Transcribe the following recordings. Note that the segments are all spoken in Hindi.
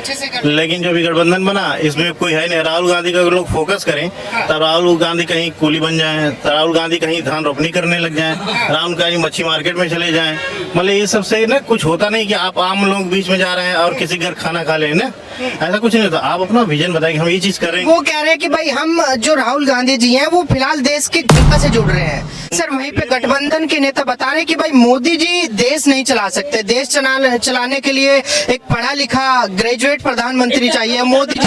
अच्छे से कर लेकिन जो भी गठबंधन बना इसमें कोई है नहीं। राहुल गांधी का अगर लोग फोकस करें तो राहुल गांधी कहीं कूली बन जाएं, तो राहुल गांधी कहीं धान रोपनी करने लग जाएं, राहुल गांधी मच्छी मार्केट में चले जाएं। मतलब ये सबसे ना कुछ होता नहीं कि आप आम लोग बीच में जा रहे हैं और किसी घर खाना खा लें ना, ऐसा कुछ नहीं होता। आप अपना विजन बताएं कि हम ये चीज करें। वो कह रहे हैं कि भाई हम जो राहुल गांधी जी हैं वो फिलहाल देश की जनता से जुड़ रहे हैं। सर वहीं पे गठबंधन के नेता बता रहे हैं कि भाई मोदी जी देश नहीं चला सकते, देश चलाने के लिए एक पढ़ा लिखा ग्रेजुएट प्रधानमंत्री चाहिए। मोदी जी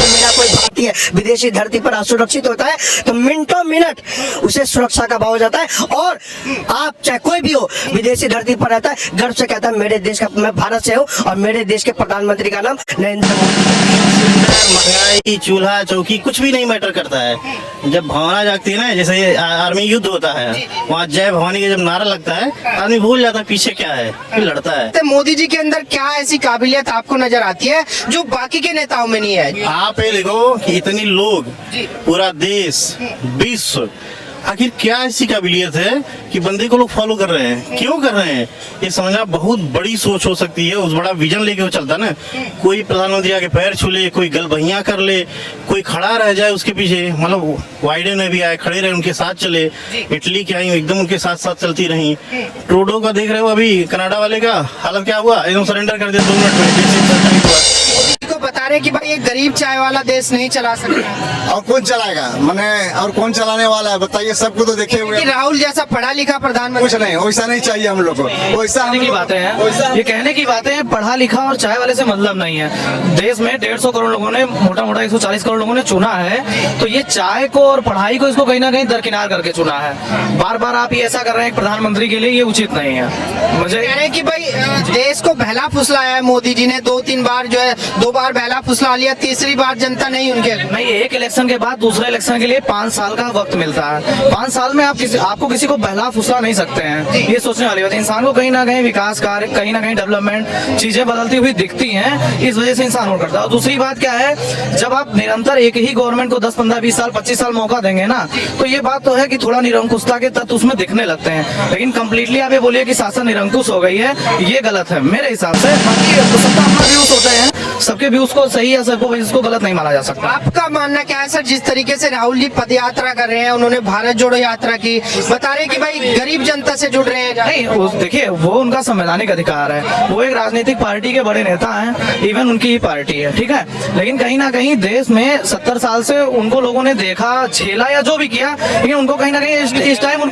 मेरा कोई भारतीय विदेशी धरती पर असुरक्षित होता है तो मिनटों मिनट उसे सुरक्षा का भाव हो जाता है। और आप चाहे कोई भी हो विदेशी धरती पर रहता है, गर्व से कहता है मेरे देश का, मैं भारत से हूँ और मेरे देश के प्रधानमंत्री का नाम नरेंद्र मोदी। महंगाई, चूल्हा चौकी कुछ भी नहीं मैटर करता है। जब भावना जागती है ना, जैसे आर्मी युद्ध होता है, वहाँ जय भवानी का जब नारा लगता है आदमी भूल जाता है पीछे क्या है, फिर लड़ता है। तो मोदी जी के अंदर क्या ऐसी काबिलियत आपको नजर आती है जो बाकी के नेताओं में नहीं है? आप ये देखो कि इतने लोग, पूरा देश, विश्व, आखिर क्या ऐसी काबिलियत है कि बंदे को लोग फॉलो कर रहे हैं? क्यों कर रहे हैं? ये समझना बहुत बड़ी सोच हो सकती है। उस बड़ा विजन लेके वो चलता ना, कोई प्रधानमंत्री आके पैर छू ले, कोई गल बहिया कर ले, कोई खड़ा रह जाए उसके पीछे। मतलब वाइडेन में भी आए, खड़े रहे, उनके साथ चले। इटली की आई एकदम उनके साथ साथ चलती रही। ट्रूडो का देख रहे हो अभी कनाडा वाले का हालत क्या हुआ, एकदम सरेंडर कर दिया 2 मिनट में। मोदी को बता रहे कि भाई एक गरीब चाय वाला देश नहीं चला सकता। और कौन चलाएगा? मैंने और कौन चलाने वाला है बताइए? सबको तो देखे हुए। कि राहुल जैसा पढ़ा लिखा प्रधानमंत्री कुछ नहीं, वैसा नहीं चाहिए हम लोग को। वैसा कहने की बातें हैं, ये कहने की बातें हैं। पढ़ा लिखा और चाय वाले से मतलब नहीं है। देश में 150 करोड़ लोगों ने, मोटा मोटा 140 करोड़ लोगों ने चुना है, तो ये चाय को और पढ़ाई को इसको कहीं ना कहीं दरकिनार करके चुना है। बार बार आप ये ऐसा कर रहे हैं प्रधानमंत्री के लिए, ये उचित नहीं है। मुझे कह रहे हैं कि भाई देश को बहला फुसलाया है मोदी जी ने 2-3 बार, जो है 2 बार बहला फुसला लिया, तीसरी बार जनता नहीं उनके नहीं। एक इलेक्शन के बाद दूसरे इलेक्शन के लिए 5 साल का वक्त मिलता है। 5 साल में आपको किसी को बहला फुसला नहीं सकते हैं। ये सोचने वाली बात है। इंसान को कहीं ना कहीं विकास कार्य, कहीं ना कहीं डेवलपमेंट चीजें बदलती हुई दिखती हैं, इस वजह से इंसान वो करता है। और दूसरी बात क्या है, जब आप निरंतर एक ही गवर्नमेंट को 10, 15, 20 साल, 25 साल मौका देंगे ना, तो ये बात तो है कि थोड़ा निरंकुशता के तत्व उसमें दिखने लगते हैं। लेकिन कम्प्लीटली आप ये बोलिए कि शासन निरंकुश हो गई है, ये गलत है मेरे हिसाब से। बाकी सबका अपना व्यूज होते हैं, सबके व्यूज को सही या सबको इसको गलत नहीं माना जा सकता। आपका मानना क्या है सर, जिस तरीके से राहुल जी पद यात्रा कर रहे हैं, उन्होंने भारत जोड़ो यात्रा की, बता रहे कि भाई गरीब जनता से जुड़ रहे हैं? नहीं, देखिए वो उनका संवैधानिक अधिकार है। वो एक राजनीतिक पार्टी के बड़े नेता हैं, इवन उनकी ही पार्टी है, ठीक है। लेकिन कहीं ना कहीं देश में 70 साल से उनको लोगों ने देखा, झेला या जो भी किया, लेकिन उनको कहीं ना कहीं इस टाइम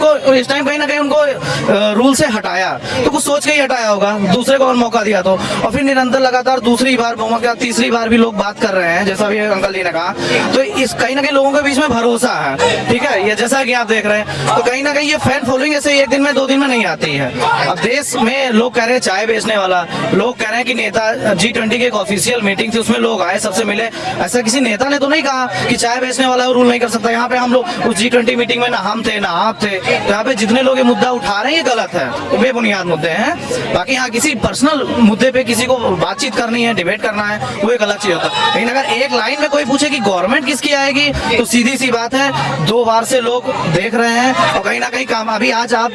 कहीं ना कहीं उनको रूल से हटाया, तो कुछ सोच के ही हटाया होगा, दूसरे को और मौका दिया तो। और फिर निरंतर लगातार दूसरी बार, तीसरी बार भी लोग बात कर रहे हैं, जैसा भी अंकल जी ने कहा। तो इस कहीं ना कहीं लोगों के बीच में भरोसा है, ठीक है। ये जैसा कि आप देख रहे हैं, तो कहीं ना कहीं ये फैन फॉलोइंग ऐसे 1 दिन में 2 दिन में नहीं आती है। अब देश में लोग कह रहे हैं चाय बेचने वाला, लोग कह रहे हैं कि नेता G20 की एक ऑफिशियल मीटिंग थी, उसमें लोग आए, सबसे मिले। ऐसा किसी नेता ने तो नहीं कहा कि चाय बेचने वाला रूल नहीं कर सकता। यहाँ पे हम लोग उस G20 मीटिंग में ना हम थे ना आप थे। तो यहाँ पे जितने लोग ये मुद्दा उठा रहे हैं ये गलत है, तो बेबुनियाद मुद्दे हैं। बाकी यहाँ किसी पर्सनल मुद्दे पे किसी को बातचीत करनी है, डिबेट करना है, वो एक अलग चीज होता है। लेकिन अगर एक लाइन में कोई पूछे कि गवर्नमेंट किसकी आएगी, तो सीधी सी बात है, 2 बार से लोग देख रहे हैं। और कहीं ना कहीं काम, अभी आज आप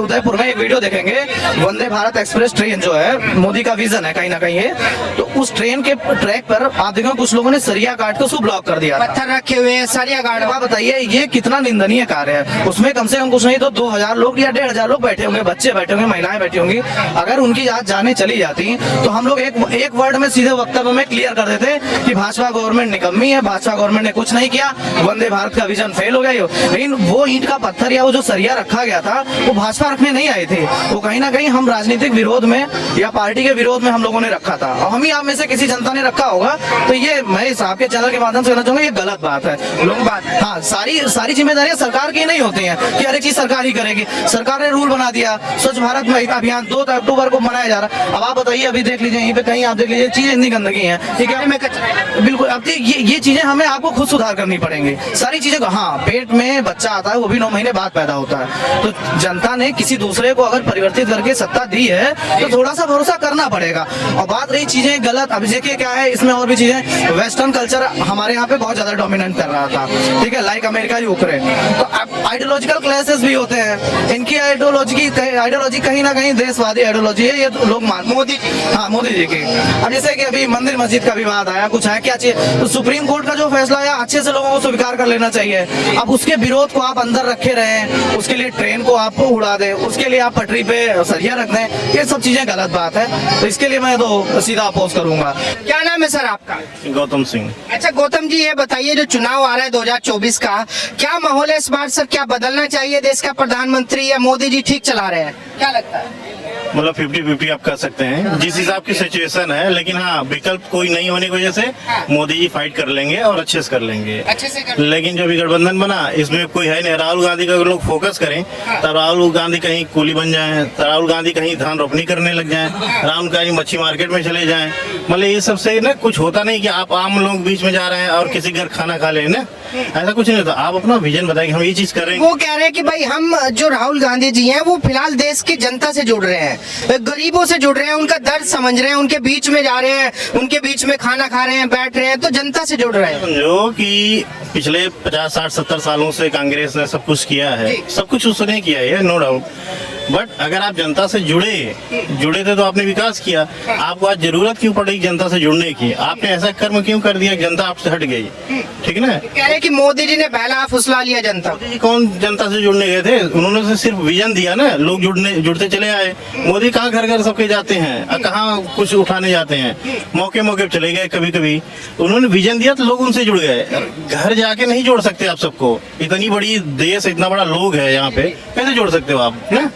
उदयपुर में एक वीडियो देखेंगे, वंदे भारत एक्सप्रेस ट्रेन जो है, मोदी का विजन है कहीं ना कहीं ये, तो उस ट्रेन के ट्रैक पर आप देखो कुछ लोगों ने सरिया काट के उसको ब्लॉक कर दिया, पत्थर रखे हुए हैं, सरिया गाड़। आप बताइए ये कितना निंदनीय कार्य है। उसमें कम से कम कुछ नहीं तो 2000 लोग या 1500 लोग बैठे होंगे, बच्चे बैठे होंगे, महिलाएं बैठी होंगी। अगर उनकी आज जाने चली जाती तो हम लोग एक वर्ड में सीधे वक्तव्य में क्लियर कर देते कि भाजपा गवर्नमेंट निकम्मी है, भाजपा गवर्नमेंट ने कुछ नहीं किया, वंदे भारत का विजन फेल हो गया। लेकिन वो ईंट का पत्थर या वो जो सरिया रखा गया था, वो भाजपा रखने नहीं आए थे, वो कहीं ना कहीं हम राजनीतिक विरोध में या पार्टी के विरोध में हम लोगों ने रखा था। और हम ही आप में से किसी जनता ने रखा होगा, तो ये मैं इस आपके चैनल के माध्यम से कहना चाहूंगा, ये गलत बात है। लोग बात, हाँ, सारी जिम्मेदारियां सरकार की नहीं होती हैं कि हर एक चीज सरकार ही करेगी। सरकार ने रूल बना दिया, स्वच्छ भारत अभियान 2 अक्टूबर को मनाया जा रहा है। अब आप बताइए, अभी देख लीजिए, यहीं पे कहीं आप देख लीजिए, चीज इतनी गंदगी है, ठीक है, में कचरा बिल्कुल। अब ये चीजें हमें आपको खुद सुधार करनी पड़ेंगी सारी चीजें को। हाँ, पेट में बच्चा आता है, वो भी 9 महीने बाद पैदा होता है, तो जनता ने किसी दूसरे को अगर परिवर्तित करके सत्ता दी है तो थोड़ा सा भरोसा करना पड़ेगा। और बात रही चीजें गलत, अब देखिए क्या है इसमें और भी चीजें, वेस्टर्न कल्चर हमारे यहाँ पे बहुत ज्यादा डोमिनेंट कर रहा था, ठीक है, लाइक अमेरिका यूक्रेन। तो आइडियोलॉजिकल क्लासेस भी होते हैं, इनकी आइडियोलॉजी कहीं ना कहीं देशवादी आइडियोलॉजी है, ये लोग मोदी जी की। अब जैसे कि अभी मंदिर मस्जिद का विवाद आया, कुछ है क्या चाहिए, तो सुप्रीम कोर्ट का जो फैसला आया अच्छे से लोगों को स्वीकार कर लेना चाहिए। अब उसके विरोध को आप अंदर रखे रहे, उसके लिए ट्रेन को आप उड़ा दें, उसके लिए आप पटरी पे सरिया रख दें, ये सब चीजें गलत बात है। तो इसके लिए मैं तो सीधा अपोज करूंगा। क्या नाम है सर आपका? गौतम सिंह। अच्छा गौतम जी, ये बताइए जो चुनाव आ रहा है 2024 का, क्या माहौल है इस बार सर? क्या बदलना चाहिए देश का प्रधानमंत्री, या मोदी जी ठीक चला रहे हैं? क्या लगता है? मतलब 50-50 आप कह सकते हैं जिस हिसाब की सिचुएशन है, लेकिन हाँ, विकल्प कोई नहीं होने की वजह से मोदी जी फाइट कर लेंगे और अच्छे से कर लेंगे। अच्छे से कर लेकिन जो भी गठबंधन बना इसमें कोई है नहीं। राहुल गांधी का अगर लोग फोकस करें तो राहुल गांधी कहीं कूली बन जाएं, तो राहुल गांधी कहीं धान रोपनी करने लग जाएं, राहुल गांधी मच्छी मार्केट में चले जाएं। मतलब ये सबसे ना कुछ होता नहीं कि आप आम लोग बीच में जा रहे हैं और किसी घर खाना खा ले ना, ऐसा कुछ नहीं होता। आप अपना विजन बताएं कि हम ये चीज करेंगे। वो कह रहे हैं कि भाई हम जो राहुल गांधी जी हैं वो फिलहाल देश की जनता से जुड़ रहे हैं, गरीबों से जुड़ रहे हैं, उनका दर्द समझ रहे हैं, उनके बीच में जा रहे हैं, उनके बीच में खाना खा रहे हैं, बैठ रहे हैं, तो जनता से जुड़ रहे हैं। समझो कि पिछले 50, 60, 70 सालों से कांग्रेस ने सब कुछ किया है, सब कुछ उसने किया है, नो डाउट। बट अगर आप जनता से जुड़े थे तो आपने विकास किया। आपको आज जरूरत क्यों पड़ी जनता से जुड़ने की? आपने ऐसा कर्म क्यों कर दिया कि जनता आपसे हट गई? ठीक है ना? कह रहे हैं कि मोदी जी ने पहला फुसला लिया जनता। मोदी जी कौन जनता से जुड़ने गए थे? उन्होंने तो सिर्फ विजन दिया ना, लोग जुड़ते चले आए। मोदी कहाँ घर घर सबके जाते हैं, कहाँ कुछ उठाने जाते हैं, मौके मौके पे चले गए। कभी कभी उन्होंने विजन दिया तो लोग उनसे जुड़ गए। घर जाके नहीं जोड़ सकते आप सबको, इतनी बड़ी देश, इतना बड़ा लोग है यहाँ पे, कैसे जोड़ सकते हो आप ना?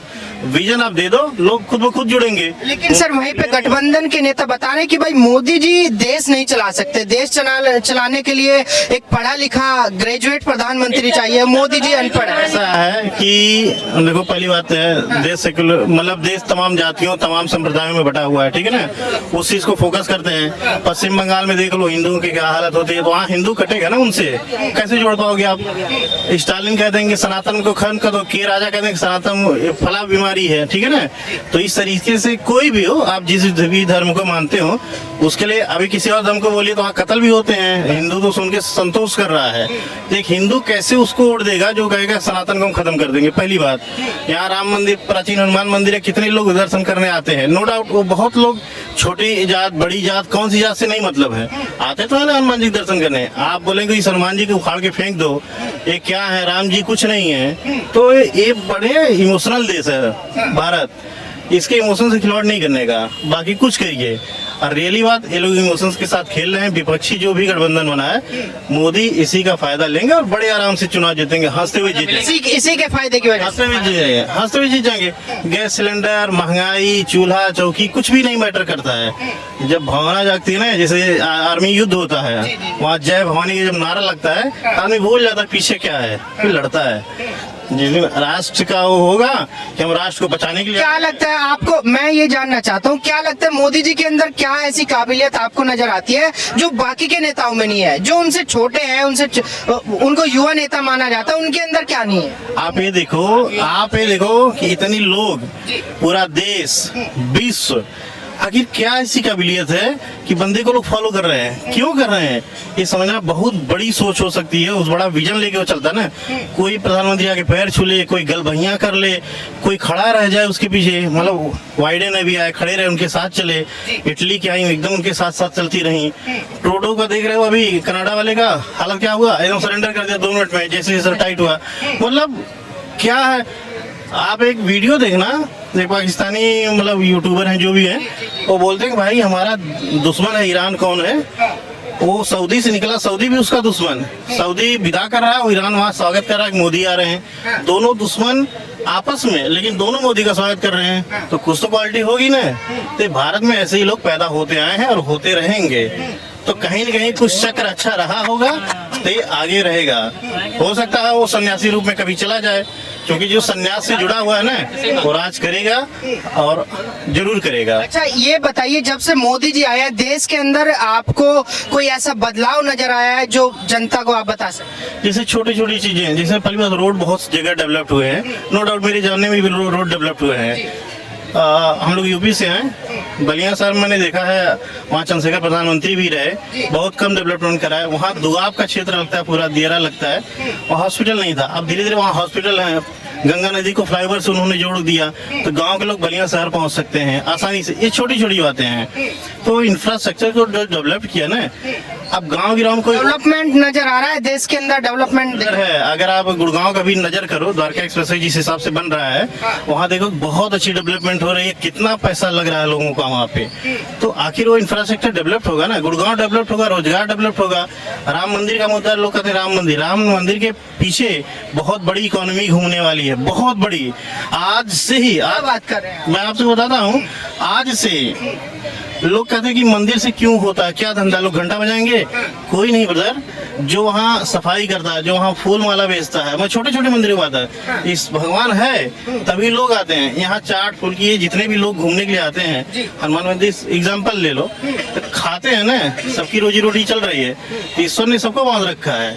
विजन आप दे दो, लोग खुद ब खुद जुड़ेंगे। लेकिन सर वहीं पे गठबंधन के नेता बता रहे हैं कि भाई मोदी जी देश नहीं चला सकते, देश चलाने के लिए एक पढ़ा लिखा ग्रेजुएट प्रधानमंत्री चाहिए, मोदी जी अनपढ़ है। ऐसा है कि देखो, पहली बात है देश सेक्युलर, मतलब देश तमाम जातियों तमाम संप्रदायों में बटा हुआ है, ठीक है ना? उस चीज को फोकस करते हैं। पश्चिम बंगाल में देख लो हिंदुओं की क्या हालत होती है, तो वहाँ हिंदू कटेगा ना उनसे, कैसे जोड़ पाओगे आप? स्टालिन कह देंगे सनातन को खत्म कर दो, के राजा कह देंगे सनातन फला बीमारी है, ठीक है ना? तो इस तरीके से कोई भी हो, आप जिस भी धर्म को मानते हो, उसके लिए अभी किसी और धर्म को बोलिए तो वहाँ कत्ल भी होते हैं। हिंदू तो सुन के संतोष कर रहा है। एक हिंदू कैसे उसको वोट देगा जो कहेगा सनातन को हम खत्म कर देंगे? पहली बात, यहाँ राम मंदिर, प्राचीन हनुमान मंदिर है, कितने लोग दर्शन करने आते हैं, नो डाउट। वो बहुत लोग, छोटी जात बड़ी जात, कौन सी जात से नहीं मतलब है, आते तो है ना हनुमान जी दर्शन करने। आप बोलेंगे इस हनुमान जी को उखाड़ के फेंक दो, ये क्या है, राम जी कुछ नहीं है, तो ये बड़े इमोशनल देश है भारत, इसके इमोशन से खिलवाड़ नहीं करने का, बाकी कुछ करिए। और रियली बात, ये लोग इमोशंस के साथ खेल रहे हैं। विपक्षी जो भी गठबंधन बना है, मोदी इसी का फायदा लेंगे और बड़े आराम से चुनाव जीतेंगे, हंसते हुए जीतेंगे। इसी के फायदे की वजह हंसते हुए जीतेंगे, हंसते हुए जीत जाएंगे। गैस सिलेंडर, महंगाई, चूल्हा चौकी कुछ भी नहीं मैटर करता है। जब भावना जागती है ना, जैसे आर्मी युद्ध होता है, वहाँ जय भवानी का जब नारा लगता है, आदमी भूल जाता है पीछे क्या है, फिर लड़ता है। जिस दिन राष्ट्र का वो होगा कि हम राष्ट्र को बचाने के लिए। क्या लगता है आपको, मैं ये जानना चाहता हूँ, क्या लगता है मोदी जी के अंदर क्या ऐसी काबिलियत आपको नजर आती है जो बाकी के नेताओं में नहीं है, जो उनसे छोटे हैं, उनको युवा नेता माना जाता है, उनके अंदर क्या नहीं है? आप ये देखो कि इतनी लोग, पूरा देश, विश्व, आखिर क्या ऐसी काबिलियत है कि बंदे को लोग फॉलो कर रहे हैं? क्यों कर रहे हैं? ये समझना बहुत बड़ी सोच हो सकती है। उस बड़ा विजन लेके वो चलता है ना। कोई प्रधानमंत्री आके पैर छू ले, कोई गलबहियां कर ले, कोई खड़ा रह जाए उसके पीछे। मतलब वाइडेन अभी आए, खड़े रहे, उनके साथ चले। इटली की आई एकदम उनके साथ साथ चलती रही। ट्रूडो का देख रहे हो, अभी कनाडा वाले का हालत क्या हुआ, एकदम सरेंडर कर दिया 2 मिनट में, जैसे जैसे टाइट हुआ। मतलब क्या है, आप एक वीडियो देखना, एक पाकिस्तानी मतलब यूट्यूबर हैं जो भी हैं, वो बोलते हैं कि भाई हमारा दुश्मन है ईरान। कौन है वो? सऊदी से निकला, सऊदी भी उसका दुश्मन। सऊदी विदा कर रहा है, वो ईरान वहाँ स्वागत कर रहा है कि मोदी आ रहे हैं। दोनों दुश्मन आपस में, लेकिन दोनों मोदी का स्वागत कर रहे हैं, तो कुछ तो क्वालिटी होगी ना। तो भारत में ऐसे ही लोग पैदा होते आए हैं और होते रहेंगे। तो कहीं न कहीं कुछ चक्र अच्छा रहा होगा तो ये आगे रहेगा। हो सकता है वो सन्यासी रूप में कभी चला जाए, क्योंकि जो सन्यास से जुड़ा हुआ है ना वो राज करेगा और जरूर करेगा। अच्छा ये बताइए, जब से मोदी जी आए हैं देश के अंदर आपको कोई ऐसा बदलाव नजर आया है जो जनता को आप बता सकते जैसे छोटी छोटी चीजें हैं, जैसे पहली बात रोड बहुत जगह डेवलप हुए हैं, नो डाउट मेरे जानने में भी रोड डेवलप हुए हैं। हम लोग यूपी से हैं, बलिया शहर मैंने देखा है, वहाँ चंद्रशेखर प्रधानमंत्री भी रहे, बहुत कम डेवलपमेंट करा है। वहाँ दुआब का क्षेत्र लगता है, पूरा दियरा लगता है, वहाँ हॉस्पिटल नहीं था, अब धीरे धीरे वहाँ हॉस्पिटल है। गंगा नदी को फ्लाईओवर से उन्होंने जोड़ दिया, तो गांव के लोग बलिया शहर पहुंच सकते हैं आसानी से। ये छोटी छोटी बातें हैं, तो इंफ्रास्ट्रक्चर को डेवलप किया ना, अब गांव गिराव में कोई डेवलपमेंट नजर आ रहा है देश के अंदर, डेवलपमेंट है। अगर आप गुड़गांव का भी नजर करो, द्वारका एक्सप्रेसवे जिस हिसाब से बन रहा है, वहाँ देखो बहुत अच्छी डेवलपमेंट हो रही है, कितना पैसा लग रहा है लोगों का वहाँ पे। तो आखिर वो इंफ्रास्ट्रक्चर डेवलप होगा ना, गुड़गांव डेवलप होगा, रोजगार डेवलप होगा। राम मंदिर का मुद्दा, लोग कहते हैं राम मंदिर के पीछे बहुत बड़ी इकोनॉमी घूमने वाली है, बहुत बड़ी। आज से ही बात कर रहे हैं मैं आपसे बताता हूँ, आज से लोग कहते हैं कि मंदिर से क्यों होता है, क्या धंधा, लोग घंटा बजाएंगे? कोई नहीं ब्रदर, जो वहाँ सफाई करता है, जो वहाँ फूल माला बेचता है, मैं छोटे छोटे मंदिर की बात है, इस भगवान है तभी लोग आते हैं यहाँ। चाट फूल की जितने भी लोग घूमने के लिए आते हैं, हनुमान मंदिर एग्जाम्पल ले लो, तो खाते हैं ना, सबकी रोजी रोटी चल रही है, ईश्वर ने सबको बांध रखा है।